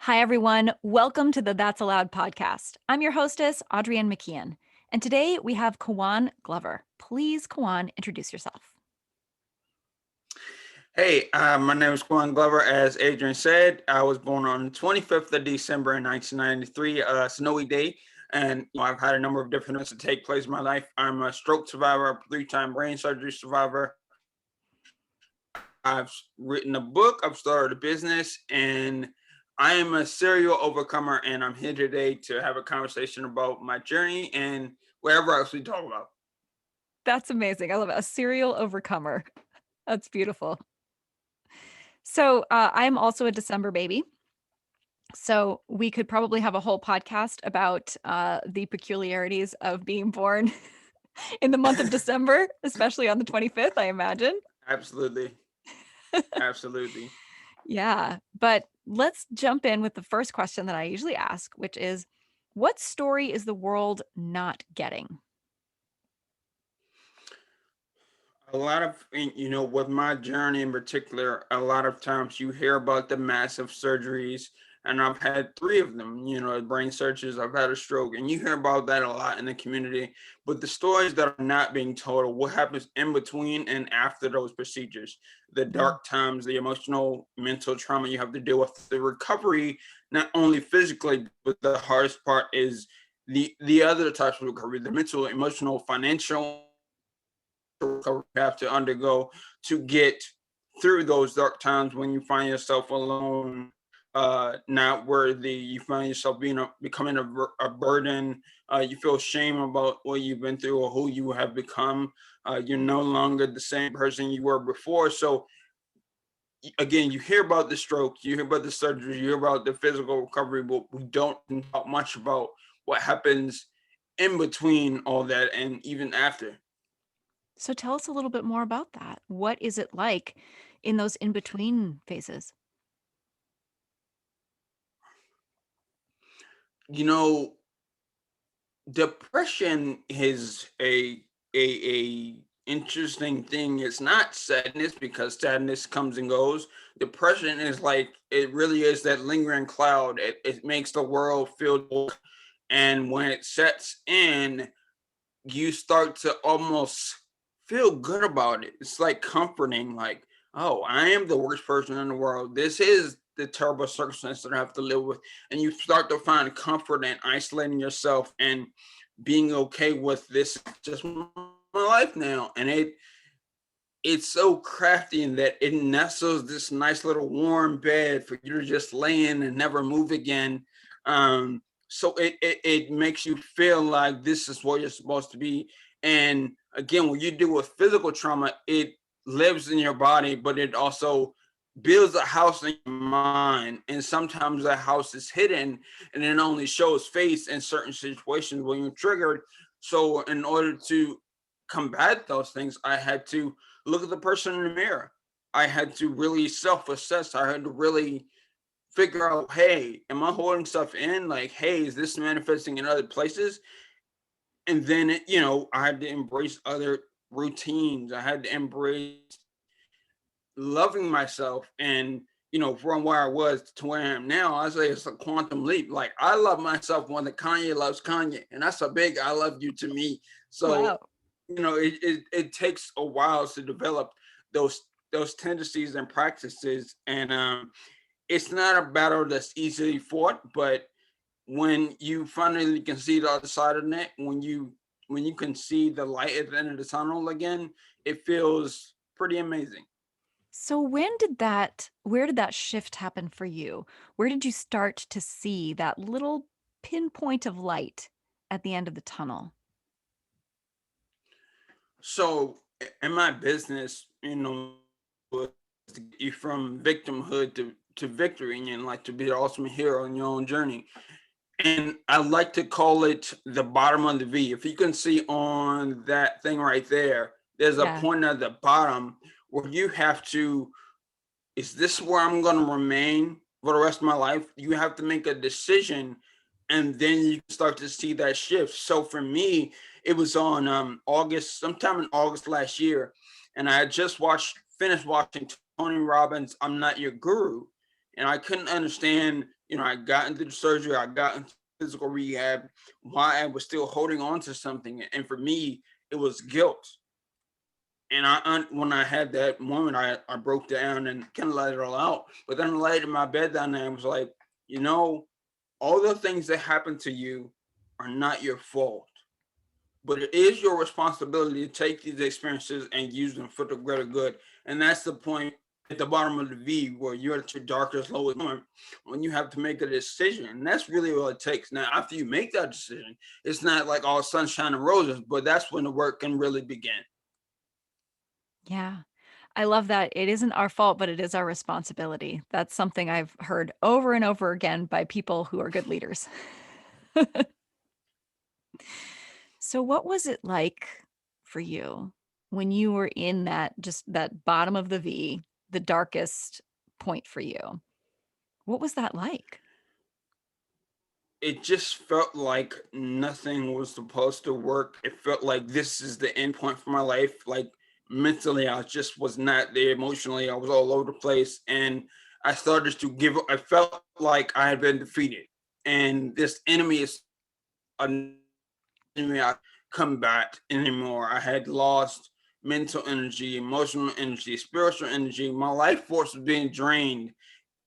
Hi, everyone. Welcome to the That's Allowed podcast. I'm your hostess, Audrienne McKeon. And today we have Kawan Glover. Please, Kawan, introduce yourself. Hey, my name is Kawan Glover. As Adrian said, I was born on the 25th of December in 1993, a snowy day. And I've had a number of different events that take place in my life. I'm a stroke survivor, three-time brain surgery survivor. I've written a book, I've started a business, and I am a serial overcomer. And I'm here today to have a conversation about my journey and whatever else we talk about. That's amazing. I love it. A serial overcomer. That's beautiful. So I'm also a December baby. So we could probably have a whole podcast about the peculiarities of being born in the month of December, especially on the 25th, I imagine. Absolutely. Absolutely. Yeah, but let's jump in with the first question that I usually ask, which is, what story is the world not getting? A lot of, with my journey in particular, a lot of times you hear about the massive surgeries, and I've had three of them, brain surgeries, I've had a stroke, and you hear about that a lot in the community. But the stories that are not being told are what happens in between and after those procedures, the Mm. dark times, the emotional, mental trauma you have to deal with, the recovery, not only physically, but the hardest part is the other types of recovery, the mental, emotional, financial recovery you have to undergo to get through those dark times when you find yourself alone, not worthy. You find yourself becoming a burden. You feel shame about what you've been through or who you have become. You're no longer the same person you were before. So again, you hear about the stroke, you hear about the surgery, you hear about the physical recovery, but we don't talk much about what happens in between all that and even after. So tell us a little bit more about that. What is it like in those in between phases? You know, depression is a interesting thing. It's not sadness because sadness comes and goes. Depression is like it really is that lingering cloud. It makes the world feel dark. And when it sets in, you start to almost feel good about it. It's like comforting, like, oh, I am the worst person in the world. This is the terrible circumstance that I have to live with. And you start to find comfort in isolating yourself and being okay with this just my life now. And it's so crafty in that it nestles this nice little warm bed for you to just lay in and never move again. So it makes you feel like this is where you're supposed to be. And again, when you deal with physical trauma, it lives in your body, but it also builds a house in your mind. And sometimes that house is hidden and it only shows face in certain situations when you're triggered. So in order to combat those things, I had to look at the person in the mirror. I had to really self-assess. I had to really figure out, hey, am I holding stuff in? Like, hey, is this manifesting in other places? And then, I had to embrace other routines. I had to embrace loving myself. And, from where I was to where I am now, I say it's a quantum leap. Like, I love myself more than Kanye loves Kanye. And that's a big I love you to me. So, Wow. it takes a while to develop those those tendencies and practices, and it's not a battle that's easily fought. But when you finally can see the other side of it, when you can see the light at the end of the tunnel again, it feels pretty amazing. So where did that shift happen for you? Where did you start to see that little pinpoint of light at the end of the tunnel? So in my business, was to get you from victimhood to victory, and like to be the ultimate hero in your own journey. And I like to call it the bottom of the V. If you can see on that thing right there, there's a Yeah. point at the bottom where you have to, is this where I'm going to remain for the rest of my life? You have to make a decision, and then you start to see that shift. So for me, it was on sometime in August last year, and I had just finished watching Tony Robbins' "I'm Not Your Guru," and I couldn't understand I got into the surgery, I got into physical rehab, why I was still holding on to something. And for me, it was guilt. And when I had that moment, I broke down and kind of let it all out. But then I laid in my bed that night and was like, all the things that happen to you are not your fault, but it is your responsibility to take these experiences and use them for the greater good. And that's the point at the bottom of the V, where you're at your darkest, lowest moment, when you have to make a decision. And that's really all it takes. Now, after you make that decision, it's not like all sunshine and roses, but that's when the work can really begin. Yeah. I love that it isn't our fault, but it is our responsibility. That's something I've heard over and over again by people who are good leaders. So what was it like for you when you were in that bottom of the V, the darkest point for you? What was that like? It just felt like nothing was supposed to work. It felt like this is the end point for my life. Like mentally, I just was not there. Emotionally, I was all over the place. And I started to give up. I felt like I had been defeated. And this enemy is an enemy I combat anymore. I had lost mental energy, emotional energy, spiritual energy. My life force was being drained.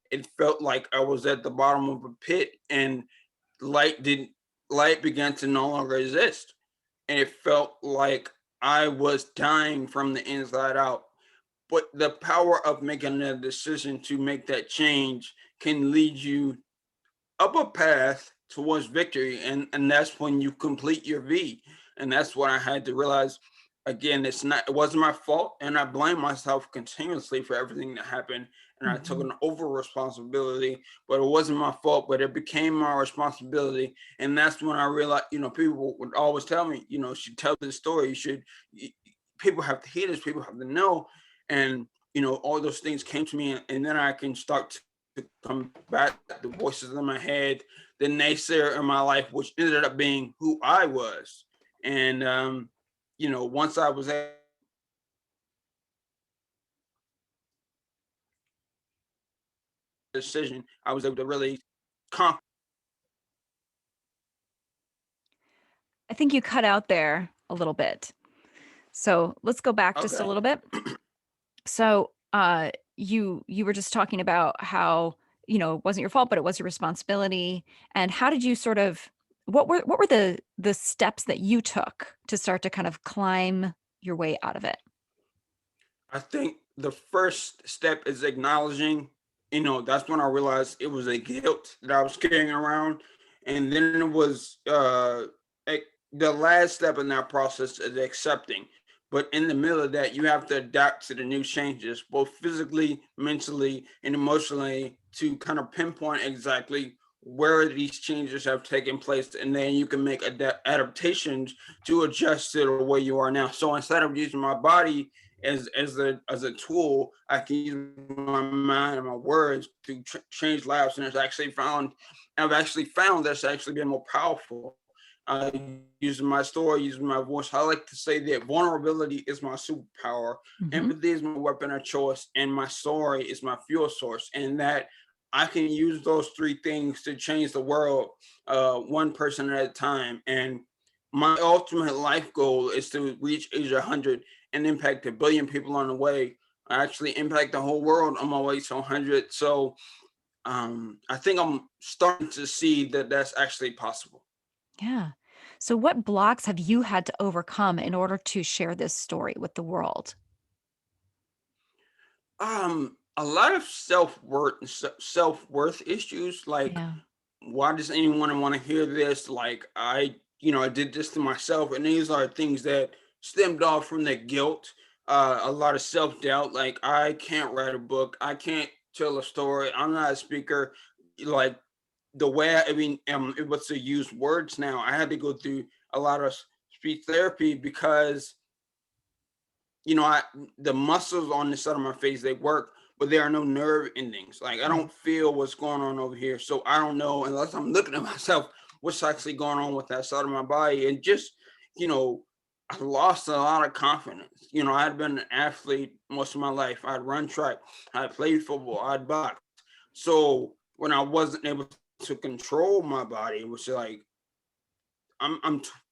It felt like I was at the bottom of a pit, and light didn't light began to no longer exist, and it felt like I was dying from the inside out. But the power of making a decision to make that change can lead you up a path towards victory, and that's when you complete your V. And that's what I had to realize. Again, it wasn't my fault, and I blame myself continuously for everything that happened, and I took Mhm. an over responsibility. But it wasn't my fault, but it became my responsibility. And that's when I realized, people would always tell me, you should tell this story, people have to hear this, people have to know. And all those things came to me, and then I can start to combat the voices in my head, the naysayer in my life, which ended up being who I was. And once I was at a decision, I was able to really conquer. I think you cut out there a little bit. So let's go back just a Okay. little bit. So, you were just talking about how, it wasn't your fault, but it was your responsibility. And how did you sort of what were the steps that you took to start to kind of climb your way out of it? I think the first step is acknowledging, that's when I realized it was a guilt that I was carrying around. And then it was the last step in that process is accepting. But in the middle of that, you have to adapt to the new changes, both physically, mentally, and emotionally, to kind of pinpoint exactly where these changes have taken place. And then you can make adaptations to adjust to the way you are now. So instead of using my body as a tool, I can use my mind and my words to change lives. And I've actually found that's actually been more powerful. Uh, Using my story, using my voice. I like to say that vulnerability is my superpower, Mhm. empathy is my weapon of choice, and my story is my fuel source. And that I can use those three things to change the world, one person at a time. And my ultimate life goal is to reach age 100 and impact 1 billion people on the way. I actually impact the whole world on my way to 100. So I think I'm starting to see that that's actually possible. Yeah. So what blocks have you had to overcome in order to share this story with the world? A lot of self worth issues, like Yeah. why does anyone want to hear this? Like I did this to myself, and these are things that stemmed off from the guilt, a lot of self doubt. Like I can't write a book, I can't tell a story, I'm not a speaker. Like the way it was to use words now. I had to go through a lot of speech therapy because I the muscles on the side of my face, they work, but there are no nerve endings. Like I Right. don't feel what's going on over here, so I don't know unless I'm looking at myself what's actually going on with that side of my body. And just you know, I lost a lot of confidence. I had been an athlete most of my life. I'd run track, I played football, I'd box. So when I wasn't able to control my body, which is like I'm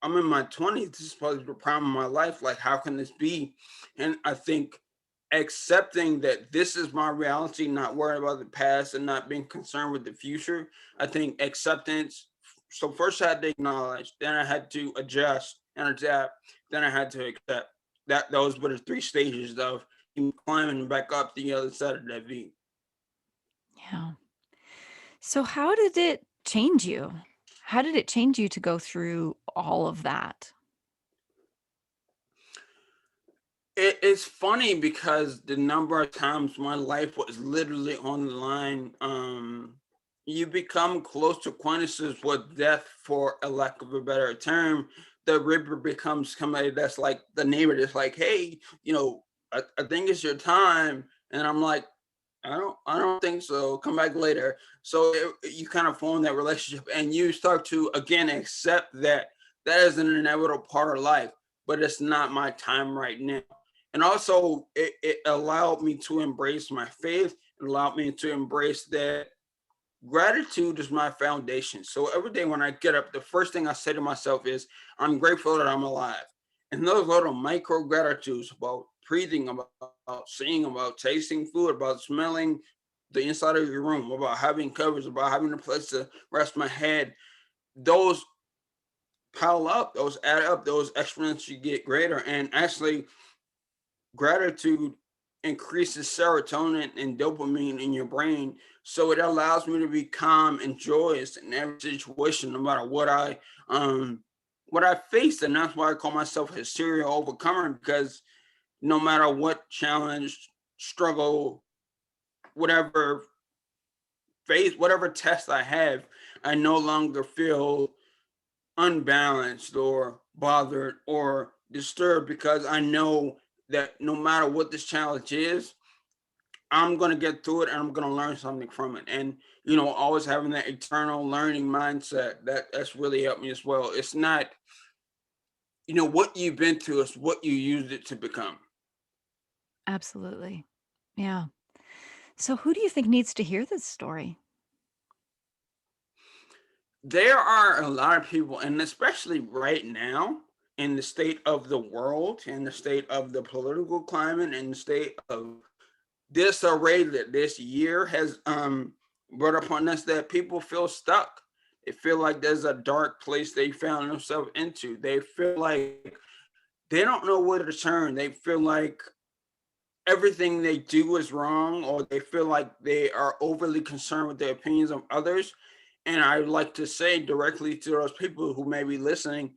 in my 20s. This is supposed to be the prime of my life. Like, how can this be? And I think accepting that this is my reality, not worrying about the past and not being concerned with the future. I think acceptance. So first I had to acknowledge, then I had to adjust and adapt, then I had to accept. That those were the three stages of climbing back up the other side of that V. Yeah. So how did it change you? How did it change you to go through all of that? It's funny because the number of times my life was literally on the line. You become close to acquaintances with death, for a lack of a better term. The Ripper becomes somebody that's like the neighbor that's like, hey, I think it's your time. And I'm like, I don't think so. Come back later. So you kind of form that relationship, and you start to again accept that that is an inevitable part of life, but it's not my time right now. And also, it allowed me to embrace my faith. It allowed me to embrace that gratitude is my foundation. So every day when I get up, the first thing I say to myself is, I'm grateful that I'm alive. And those little micro gratitudes about breathing, about seeing, about tasting food, about smelling the inside of your room, about having covers, about having a place to rest my head, those pile up, those add up, those exponentially get greater. And actually, gratitude increases serotonin and dopamine in your brain, so it allows me to be calm and joyous in every situation, no matter um what I face. And that's why I call myself a serial overcomer, because no matter what challenge, struggle, whatever phase, whatever test I have, I no longer feel unbalanced or bothered or disturbed, because I know that no matter what this challenge is, I'm gonna get through it and I'm gonna learn something from it. And always having that eternal learning mindset, that's really helped me as well. It's not, what you've been through, it's what you used it to become. Absolutely. Yeah. So who do you think needs to hear this story? There are a lot of people, and especially right now, in the state of the world, in the state of the political climate, in the state of disarray that this year has brought upon us, that people feel stuck. They feel like there's a dark place they found themselves into. They feel like they don't know where to turn. They feel like everything they do is wrong, or they feel like they are overly concerned with the opinions of others. And I like to say directly to those people who may be listening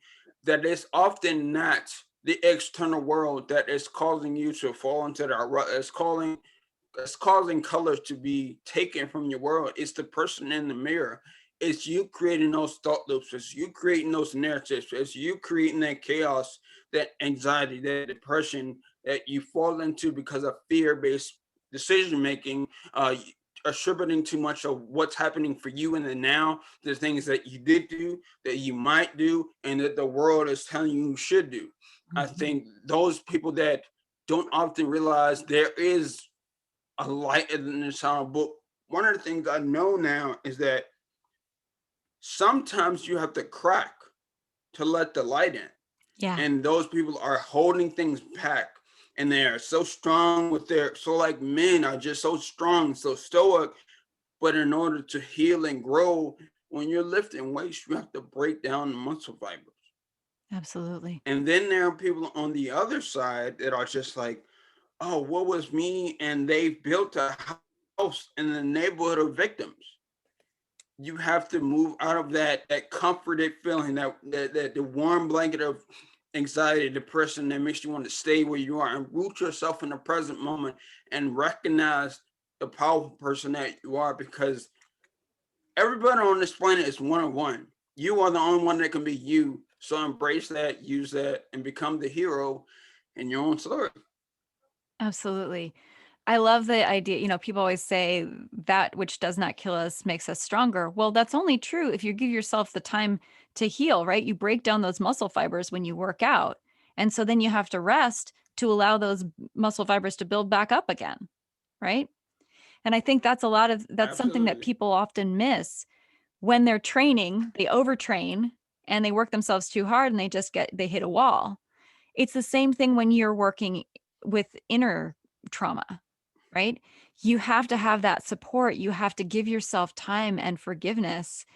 that it's often not the external world that is causing you to fall into that rut. It's causing colors to be taken from your world. It's the person in the mirror. It's you creating those thought loops. It's you creating those narratives. It's you creating that chaos, that anxiety, that depression that you fall into because of fear-based decision making, attributing too much of what's happening for you in the now, the things that you did do, that you might do, and that the world is telling you should do. I Mhm. think those people that don't often realize there is a light in the tunnel. But one of the things I know now is that sometimes you have to crack to let the light in. Yeah, And those people are holding things back. And they are so strong with their, so like men are just so strong, so stoic. But in order to heal and grow, when you're lifting weights, you have to break down the muscle fibers. absolutely. And then there are people on the other side that are just like, oh, what was me? And they've built a house in the neighborhood of victims. You have to move out of that comforted feeling, that the warm blanket of anxiety, depression that makes you want to stay where you are, and root yourself in the present moment and recognize the powerful person that you are, because everybody on this planet is one on one. You are the only one that can be you. So embrace that, use that, and become the hero in your own story. Absolutely. I love the idea, people always say that which does not kill us makes us stronger. Well, that's only true if you give yourself the time to heal, right? You break down those muscle fibers when you work out. And so then you have to rest to allow those muscle fibers to build back up again, right? And I think that's something that Absolutely. people often miss when they're training. They overtrain and they work themselves too hard and they hit a wall. It's the same thing when you're working with inner trauma, right? You have to have that support. You have to give yourself time and forgiveness.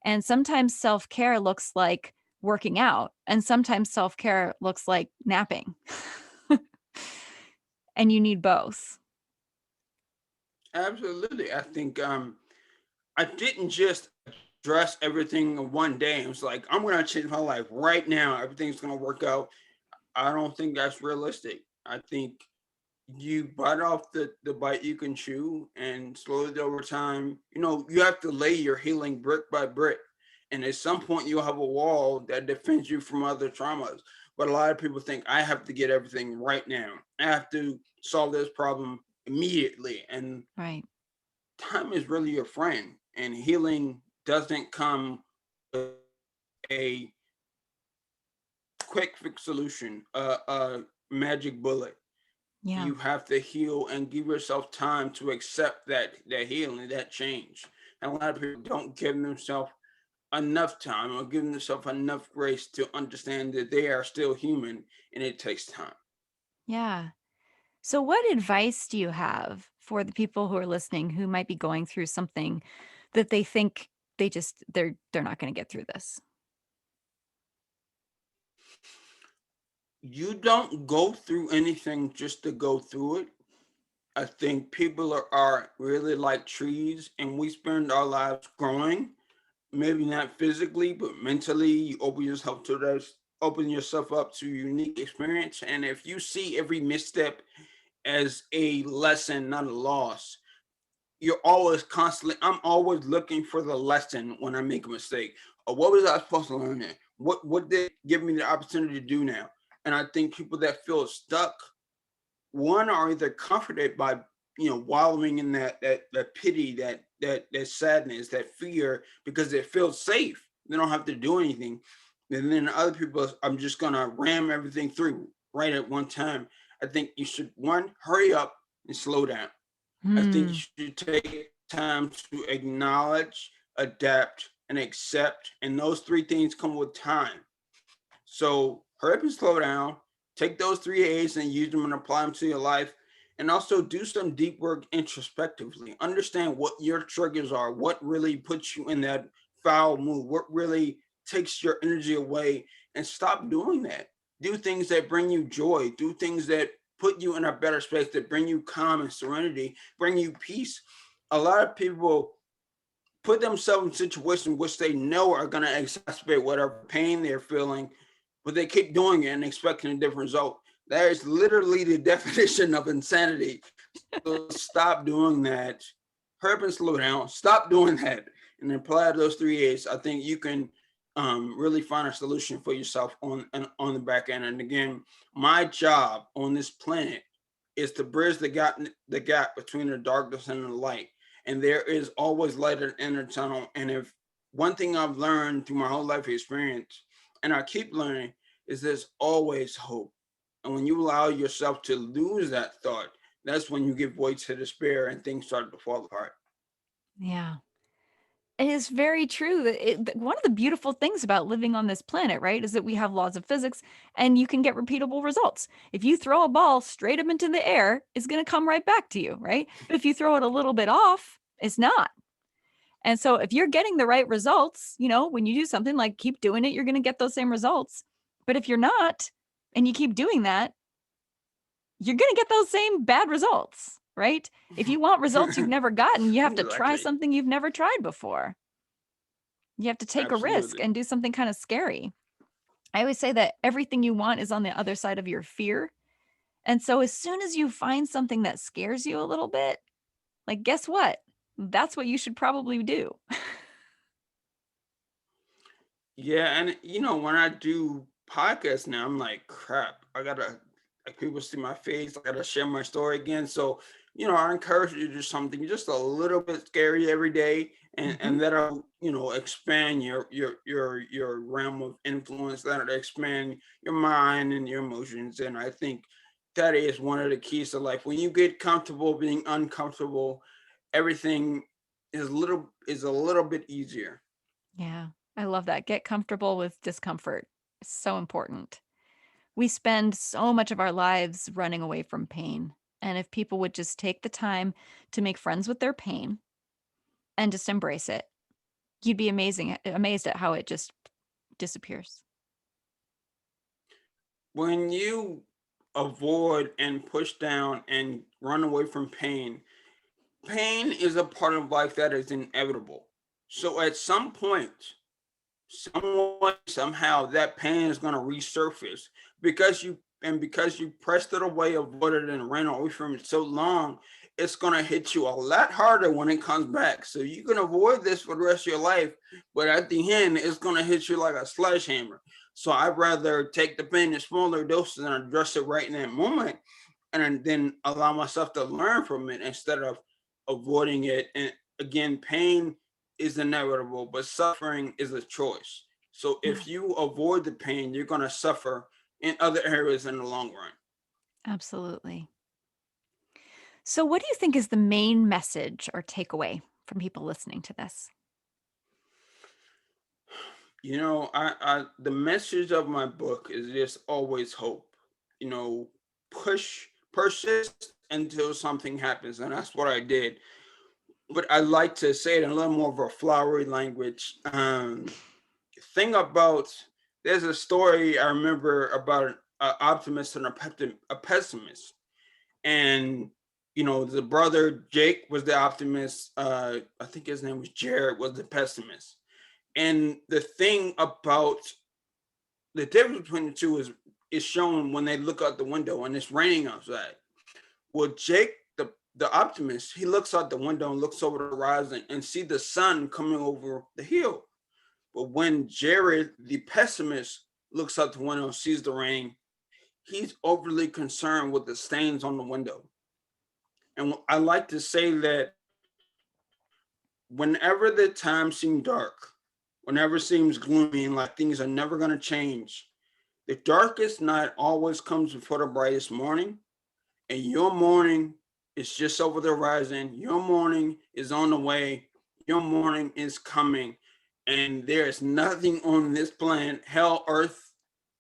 And sometimes self-care looks like working out, and sometimes self-care looks like napping. And you need both. Absolutely. I think I didn't just address everything in one day. It was like, I'm gonna change my life right now. Everything's gonna work out. I don't think that's realistic. I think you bite off the bite you can chew, and slowly over time, you have to lay your healing brick by brick. And at some point you'll have a wall that defends you from other traumas. But a lot of people think I have to get everything right now. I have to solve this problem immediately. And Right. time is really your friend. And healing doesn't come with a quick fix solution, a magic bullet. Yeah. You have to heal and give yourself time to accept that healing, that change. And a lot of people don't give themselves enough time or give themselves enough grace to understand that they are still human and it takes time. Yeah. So what advice do you have for the people who are listening who might be going through something that they think they're not going to get through this? You don't go through anything just to go through it. I think people are really like trees, and we spend our lives growing, maybe not physically, but mentally. You open yourself up to unique experience. And if you see every misstep as a lesson, not a loss, I'm always looking for the lesson when I make a mistake. Or what was I supposed to learn there? What did give me the opportunity to do now? And I think people that feel stuck, one, are either comforted by wallowing in that pity, that sadness, that fear, because it feels safe. They don't have to do anything. And then other people, I'm just gonna ram everything through right at one time. I think you should, one, hurry up and slow down. I think you Hmm. should take time to acknowledge, adapt, and accept. And those three things come with time. So hurry up and slow down. Take those three A's and use them and apply them to your life. And also do some deep work introspectively. Understand what your triggers are, what really puts you in that foul mood, what really takes your energy away, and stop doing that. Do things that bring you joy, do things that put you in a better space, that bring you calm and serenity, bring you peace. A lot of people put themselves in situations which they know are going to exacerbate whatever pain they're feeling, but they keep doing it and expecting a different result. That is literally the definition of insanity. So stop doing that. Hurry up and slow down. Stop doing that and apply those three A's. I think you can really find a solution for yourself on the back end. And again, my job on this planet is to bridge the gap between the darkness and the light. And there is always light at the end of the tunnel. And if one thing I've learned through my whole life experience, and I keep learning, is there's always hope. And when you allow yourself to lose that thought, that's when you give way to despair and things start to fall apart. Yeah. It is very true one of the beautiful things about living on this planet, right, is that we have laws of physics and you can get repeatable results. If you throw a ball straight up into the air, it's going to come right back to you, right? But if you throw it a little bit off, it's not. And so if you're getting the right results, when you do something like keep doing it, you're going to get those same results. But if you're not, and you keep doing that, you're going to get those same bad results, right? If you want results you've never gotten, you have to try Exactly. something you've never tried before. You have to take a risk Absolutely. and do something kind of scary. I always say that everything you want is on the other side of your fear. And so as soon as you find something that scares you a little bit, like guess what? That's what you should probably do. Yeah, and when I do podcasts now, I'm like, crap, I gotta, like, people see my face, I gotta share my story again. So, I encourage you to do something just a little bit scary every day, and Mhm. and that'll, expand your realm of influence, that'll expand your mind and your emotions. And I think that is one of the keys to life. When you get comfortable being uncomfortable, everything is a little bit easier. Yeah, I love that. Get comfortable with discomfort. It's so important. We spend so much of our lives running away from pain. And if people would just take the time to make friends with their pain and just embrace it, you'd be amazed at how it just disappears. When you avoid and push down and run away from pain, pain is a part of life that is inevitable. So at some point, someone somehow that pain is going to resurface because you pressed it away, avoided it, and ran away from it so long. It's going to hit you a lot harder when it comes back. So you can avoid this for the rest of your life, but at the end it's going to hit you like a sledgehammer. So I'd rather take the pain in smaller doses and address it right in that moment, and then allow myself to learn from it instead of avoiding it. And again, pain is inevitable, but suffering is a choice. So Yeah, if you avoid the pain, you're going to suffer in other areas in the long run. absolutely. So, what do you think is the main message or takeaway from people listening to this? The message of my book is just always hope. You know, persist until something happens, and that's what I did. But I like to say it in a little more of a flowery language. Thing about There's a story I remember about an optimist and a pessimist, and the brother Jake was the optimist. I think his name was Jared was the pessimist. And the thing about the difference between the two is shown when they look out the window and it's raining outside. Well, Jake, the optimist, he looks out the window and looks over the horizon and see the sun coming over the hill. But when Jared, the pessimist, looks out the window and sees the rain, he's overly concerned with the stains on the window. And I like to say that whenever the time seems dark, whenever it seems gloomy and like things are never going to change, the darkest night always comes before the brightest morning. And your morning is just over the horizon. Your morning is on the way. Your morning is coming. And there is nothing on this planet, hell, earth,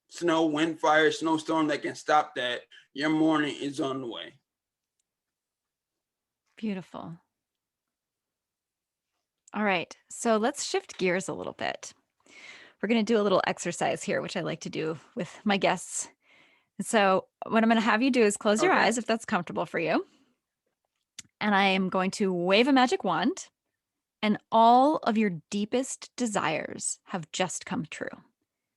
snow, wind, fire, snowstorm that can stop that. Your morning is on the way. Beautiful. All right. So, let's shift gears a little bit. We're going to do a little exercise here, which I like to do with my guests. So, what I'm going to have you do is close your Okay. eyes if that's comfortable for you. And I am going to wave a magic wand, and all of your deepest desires have just come true.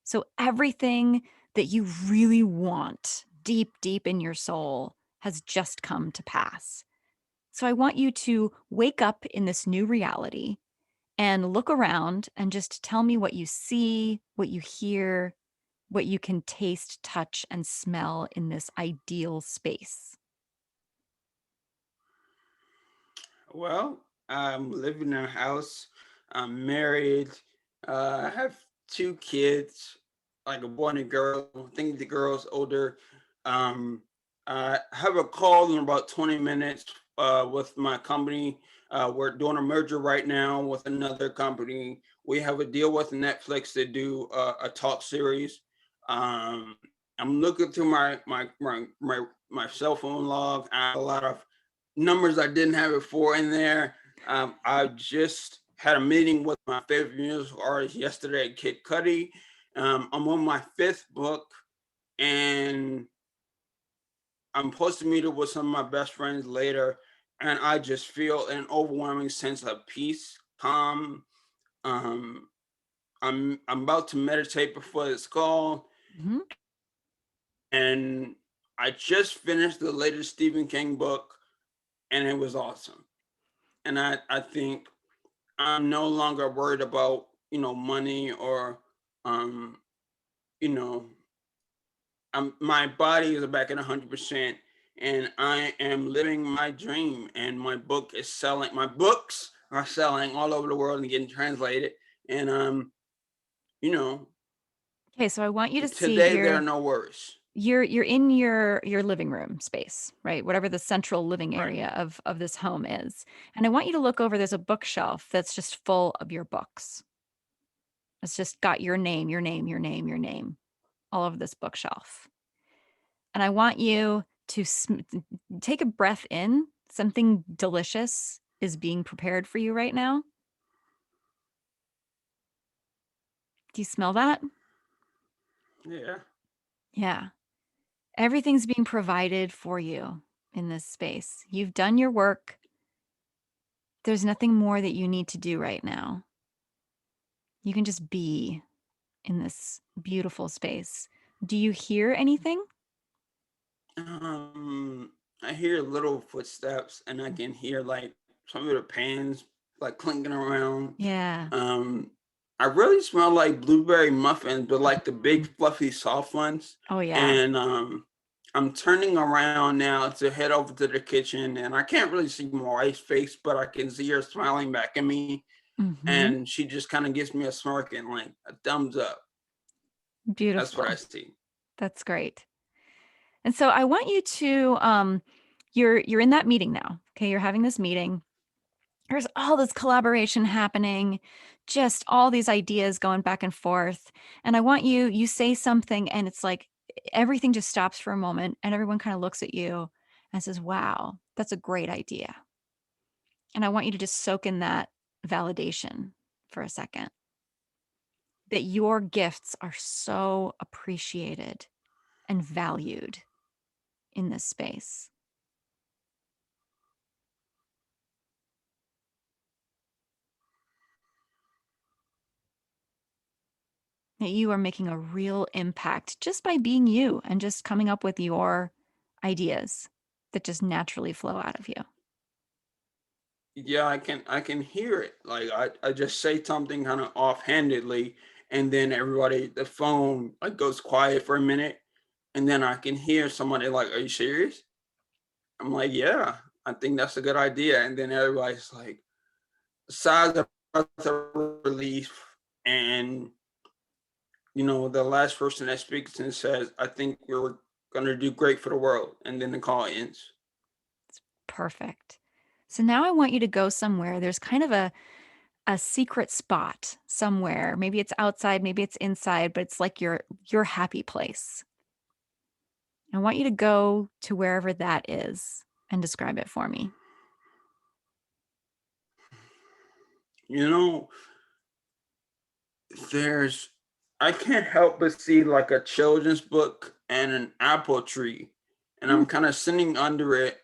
So, everything that you really want deep, deep in your soul has just come to pass. So, I want you to wake up in this new reality and look around and just tell me what you see, what you hear, what you can taste, touch, and smell in this ideal space. Well, I'm living in a house. I'm married. I have two kids, like a boy and a girl. I think the girl's older. Um, I have a call in about 20 minutes with my company. We're doing a merger right now with another company. We have a deal with Netflix to do a talk series. Um, I'm looking through my cell phone log. I have a lot of numbers I didn't have before in there. I just had a meeting with my favorite musical artist yesterday, Kid Cudi. I'm on my fifth book, and I'm supposed to meet up with some of my best friends later. And I just feel an overwhelming sense of peace, calm. Um, I'm about to meditate before this call, Mhm. and I just finished the latest Stephen King book, and it was awesome. And I think I'm no longer worried about, money or, um, you know, my body is back at 100%, and I am living my dream. And my books are selling all over the world and getting translated. And, you know, Okay, so I want you to see today there are here. no worries. you're in your living room space, right? Whatever the central living Right. area of this home is. And I want you to look over, there's a bookshelf that's just full of your books. It's just got your name, your name, your name, your name all over this bookshelf. And I want you to take a breath in. Something delicious is being prepared for you right now. Do you smell that? Yeah. Yeah. Everything's being provided for you in this space. You've done your work. There's nothing more that you need to do right now. You can just be in this beautiful space. Do you hear anything? Um, I hear little footsteps, and I can hear like some of the pans like clinking around. Yeah. Um, I really smell like blueberry muffins, but like the big fluffy soft ones. Oh, yeah. And I'm turning around now to head over to the kitchen, and I can't really see my wife's face, but I can see her smiling back at me, Hmm. and she just kind of gives me a smirk and like a thumbs up. That's what I Beautiful. see. That's great. And so I want you to you're in that meeting now. Okay, you're having this meeting. There's all this collaboration happening, just all these ideas going back and forth. And I want you say something and it's like everything just stops for a moment and everyone kind of looks at you and says, "Wow, that's a great idea." And I want you to just soak in that validation for a second, that your gifts are so appreciated and valued in this space. That you are making a real impact just by being you and just coming up with your ideas that just naturally flow out of you. Yeah, I can hear it. Like I just say something kind of offhandedly, and then everybody the phone like goes quiet for a minute, and then I can hear somebody like, "Are you serious?" I'm like, "Yeah, I think that's a good idea." And then everybody's like, sighs of breath of relief, and the last person that speaks and says, "I think we're gonna do great for the world," and then the call ends. Perfect. So now I want you to go somewhere. There's kind of a secret spot somewhere. Maybe it's outside, maybe it's inside, but it's like your happy place. I want you to go to wherever that is and describe it for me. You know, There's I can't help but see like a children's book and an apple tree, and Mm, I'm kind of sitting under it.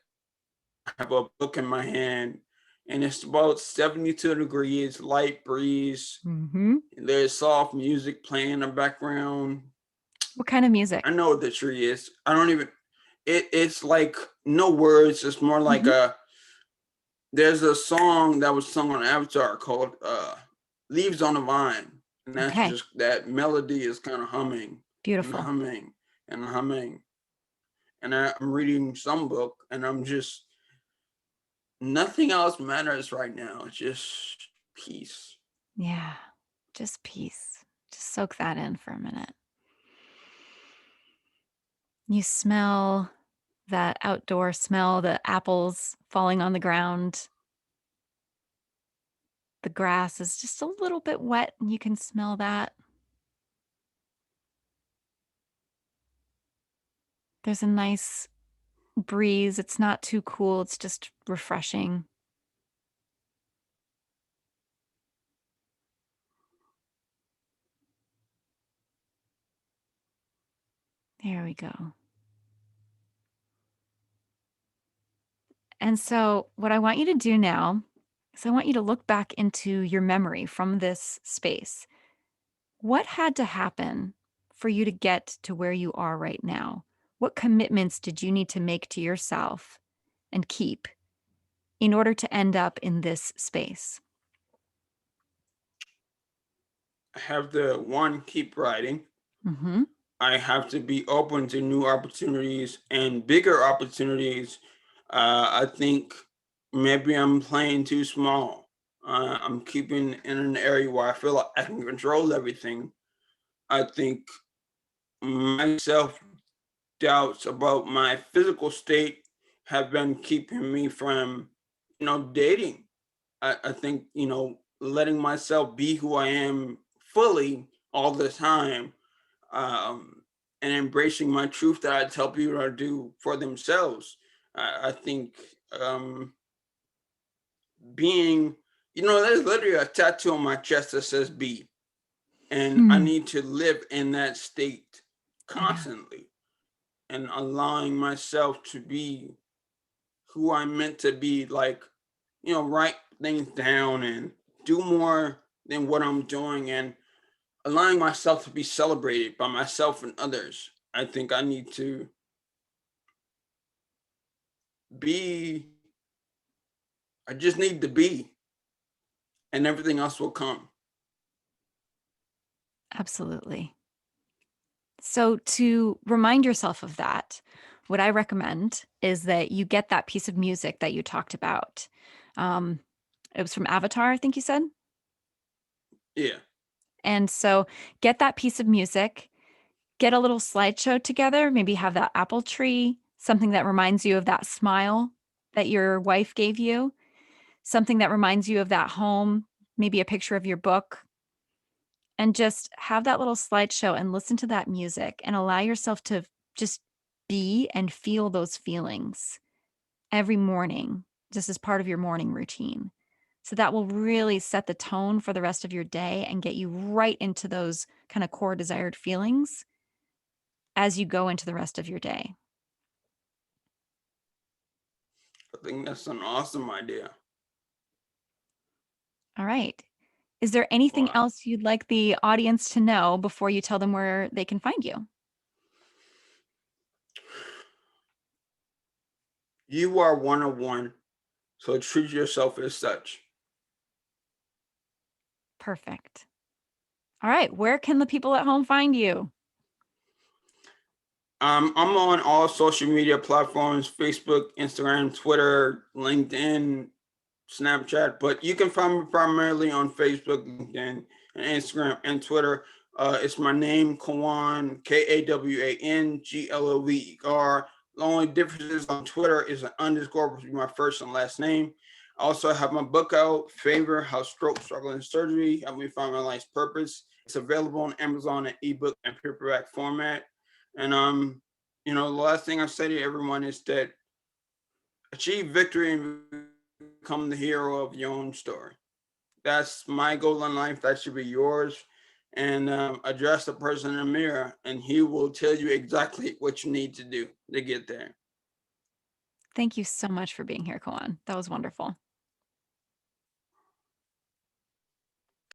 I have a book in my hand, and it's about 72 degrees, light breeze. mm-hmm. And there's soft music playing in the background. What kind of music? I know what the tree is. I don't even. It's like no words. It's more like Hmm. a. There's a song that was sung on Avatar called "Leaves on the Vine," and that's Okay, just that melody is kind of humming and beautiful. humming and humming. And I'm reading some book, and I'm just nothing else matters right now. It's just peace. Yeah, just peace. Just soak that in for a minute. You smell that outdoor smell, the apples falling on the ground. The grass is just a little bit wet, and you can smell that. There's a nice breeze. It's not too cool, it's just refreshing. There we go. And so, what I want you to do now is I want you to look back into your memory from this space. What had to happen for you to get to where you are right now? What commitments did you need to make to yourself and keep in order to end up in this space? I have to one keep writing. Hmm. I have to be open to new opportunities and bigger opportunities. I think maybe I'm playing too small. I'm keeping in an area where I feel like I can control everything. I think myself doubts about my physical state have been keeping me from, dating. I think, letting myself be who I am fully all the time, um, and embracing my truth that I tell people to do for themselves. I think being, there's literally a tattoo on my chest that says be, and I Hmm. need to live in that state Yeah, constantly and allowing myself to be who I'm meant to be, like, write things down and do more than what I'm doing and allowing myself to be celebrated by myself and others. I think I need to be, I just need to be, and everything else will come. absolutely. So, to remind yourself of that, what I recommend is that you get that piece of music that you talked about. Um, it was from Avatar, I think you said. Yeah. And so, get that piece of music, get a little slideshow together, maybe have that apple tree, something that reminds you of that smile that your wife gave you, something that reminds you of that home, maybe a picture of your book, and just have that little slideshow and listen to that music and allow yourself to just be and feel those feelings every morning, just as part of your morning routine. So that will really set the tone for the rest of your day and get you right into those kind of core desired feelings as you go into the rest of your day. I think that's an awesome idea. All right. Is there anything Wow. else you'd like the audience to know before you tell them where they can find you? You are one of one, so treat yourself as such. Perfect. All right. Where can the people at home find you? I'm on all social media platforms: Facebook, Instagram, Twitter, LinkedIn, Snapchat, but you can find me primarily on Facebook, LinkedIn, and Instagram and Twitter. It's my name, Kawan, Kawanglover. The only difference is on Twitter is an underscore between my first and last name. I also have my book out, Favor: How Stroke, Struggle, and Surgery Help Me Find My Life's Purpose. It's available on Amazon in ebook and paperback format. And the last thing I say to everyone is that achieve victory and become the hero of your own story. That's my goal in life. That should be yours. And address the person in the mirror, and he will tell you exactly what you need to do to get there. Thank you so much for being here, Kawan. That was wonderful.